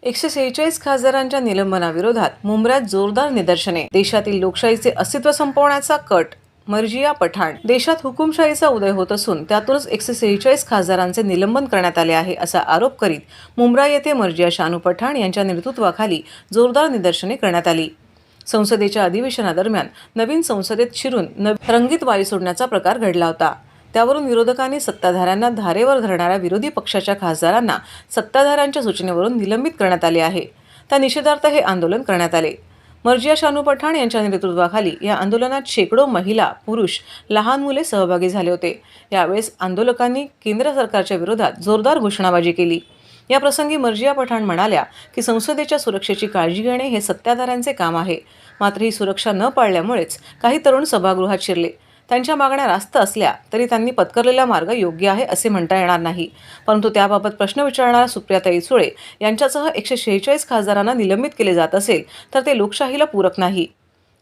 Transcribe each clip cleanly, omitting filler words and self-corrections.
146 खासदारांच्या निलंबनाविरोधात मुंबऱ्यात जोरदार निदर्शने. देशातील लोकशाहीचे अस्तित्व संपवण्याचा कट. मर्जिया पठाण. देशात हुकुमशाहीचा उदय होत असून त्यातूनच 146 खासदारांचे निलंबन करण्यात आले आहे असा आरोप करीत मुंब्रा येथे मर्जिया शानू पठाण यांच्या नेतृत्वाखाली जोरदार निदर्शने करण्यात आली. संसदेच्या अधिवेशनादरम्यान नवीन संसदेत शिरून रंगीत वायू सोडण्याचा प्रकार घडला होता. त्यावरून विरोधकांनी सत्ताधाऱ्यांना धारेवर धरणाऱ्या विरोधी पक्षाच्या खासदारांना सत्ताधाऱ्यांच्या सूचनेवरून निलंबित करण्यात आले आहे. त्या निषेधार्थ हे आंदोलन करण्यात आले. मर्जिया शानू पठाण यांच्या नेतृत्वाखाली या आंदोलनात शेकडो महिला, पुरुष, लहान मुले सहभागी झाले होते. यावेळेस आंदोलकांनी केंद्र सरकारच्या विरोधात जोरदार घोषणाबाजी केली. या प्रसंगी मर्जिया पठाण म्हणाल्या की संसदेच्या सुरक्षेची काळजी घेणे हे सत्ताधाऱ्यांचे काम आहे. मात्र ही सुरक्षा न पाळल्यामुळेच काही तरुण सभागृहात शिरले. त्यांच्या मागण्या रास्त असल्या तरी त्यांनी पत्करलेला मार्ग योग्य आहे असे म्हणता येणार नाही. परंतु त्याबाबत प्रश्न विचारणाऱ्या सुप्रियाताई सुळे यांच्यासह 146 खासदारांना निलंबित केले जात असेल तर ते लोकशाहीला पूरक नाही.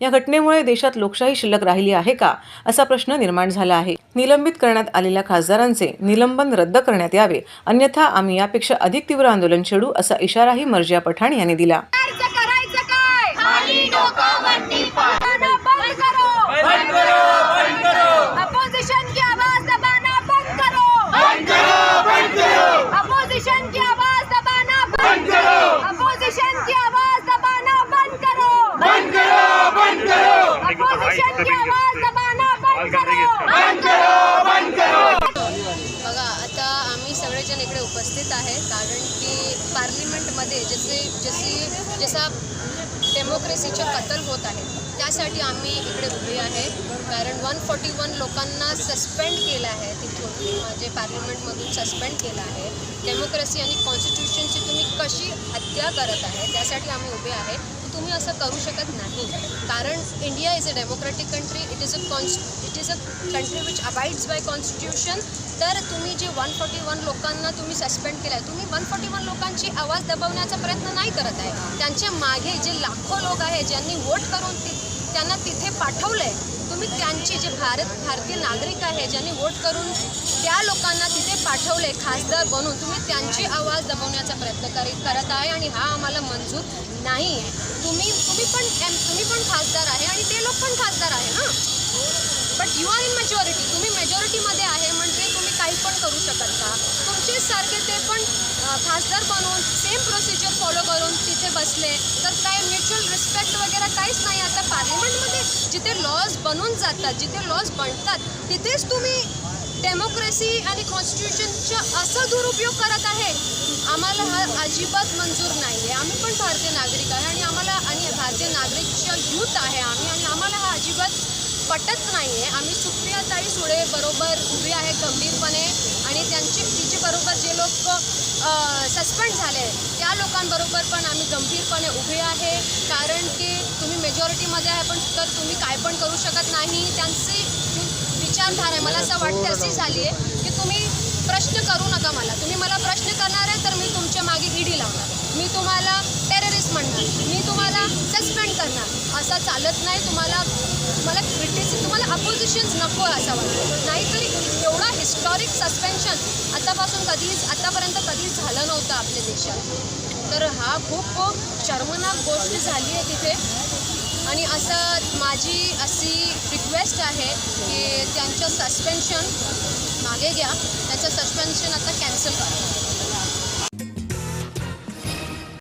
या घटनेमुळे देशात लोकशाही शिल्लक राहिली आहे का असा प्रश्न निर्माण झाला आहे. निलंबित करण्यात आलेल्या खासदारांचे निलंबन रद्द करण्यात यावे, अन्यथा आम्ही यापेक्षा अधिक तीव्र आंदोलन छेडू असा इशाराही मर्जिया पठाण यांनी दिला. बघा, आता आम्ही सगळेजण इकडे उपस्थित आहे कारण की पार्लिमेंटमध्ये जसा डेमोक्रेसीचा कत्तल होत आहे त्यासाठी आम्ही इकडे उभे आहे. कारण 141 लोकांना सस्पेंड केलं आहे, तिथून म्हणजे पार्लिमेंटमधून सस्पेंड केलं आहे. डेमोक्रेसी आणि कॉन्स्टिट्यूशनची तुम्ही कशी हत्या करत आहे त्यासाठी आम्ही उभे आहे. तुम्ही असं करू शकत नाही कारण India is a democratic country. It is a country which abides bye constitution. तर तुम्ही जे 141 लोकांना तुम्ही सस्पेंड केलं आहे, तुम्ही 141 लोकांची आवाज दबवण्याचा प्रयत्न नाही करत आहे. त्यांच्या मागे जे लाखो लोक आहे ज्यांनी वोट करून त्यांना तिथे पाठवलं आहे, तुम्ही त्यांची जे भारतीय नागरिक आहे ज्यांनी वोट करून त्या लोकांना तिथे पाठवले खासदार बनून, तुम्ही त्यांची आवाज दबवण्याचा प्रयत्न करत आहे आणि हा आम्हाला मंजूर नाही. तुम्ही पण खासदार आहे आणि ते लोक पण खासदार आहे ना. But you are in majority. तुम्ही मेजॉरिटीमध्ये आहे म्हणजे तुम्ही काही पण करू शकत का? तुमचेच सारखे ते पण खासदार बनवून सेम प्रोसिजर फॉलो करून तिथे बसले तर काय म्युच्युअल रिस्पेक्ट वगैरे काहीच नाही. आता पार्लिमेंटमध्ये जिथे लॉज बनून जातात, जिथे लॉज बनतात तिथेच तुम्ही डेमोक्रेसी आणि कॉन्स्टिट्यूशनचा असा दुरुपयोग करत आहे. आम्हाला हा अजिबात मंजूर नाही आहे. आम्ही पण भारतीय नागरिक आहे आणि भारतीय नागरिकच्या यूथ आहे आम्ही आणि आम्हाला हा अजिबात पटत नाही आहे. आम्ही सुप्रियाताई सुळे बरोबर उभे आहे गंभीरपणे आणि तिचे बरोबर जे लोक सस्पेंड झाले त्या लोकांबरोबर पण आम्ही गंभीरपणे उभे आहे. कारण की तुम्ही मेजॉरिटीमध्ये आहे पण तर तुम्ही काय पण करू शकत नाही. त्यांची विचारधारा आहे मला असं वाटतं अशी झाली आहे की तुम्ही प्रश्न करू नका मला. तुम्ही मला प्रश्न करणार आहे तर मी तुमच्या मागे ईडी लावणार, मी तुम्हाला टेररिस्ट म्हणणार, मी तुम्हाला सस्पेंड करणार. असं चालत नाही. तुम्हाला अपोजिशन्स नको असं वाटतं. नाहीतरी एवढा हिस्टॉरिक सस्पेन्शन आतापर्यंत कधीच झालं नव्हतं आपल्या देशात. तर हा खूप शर्मनाक गोष्ट झाली आहे तिथे. आणि माझी अशी रिक्वेस्ट आहे की त्यांचं सस्पेन्शन मागे घ्या, त्यांचं सस्पेन्शन आता कॅन्सल करा.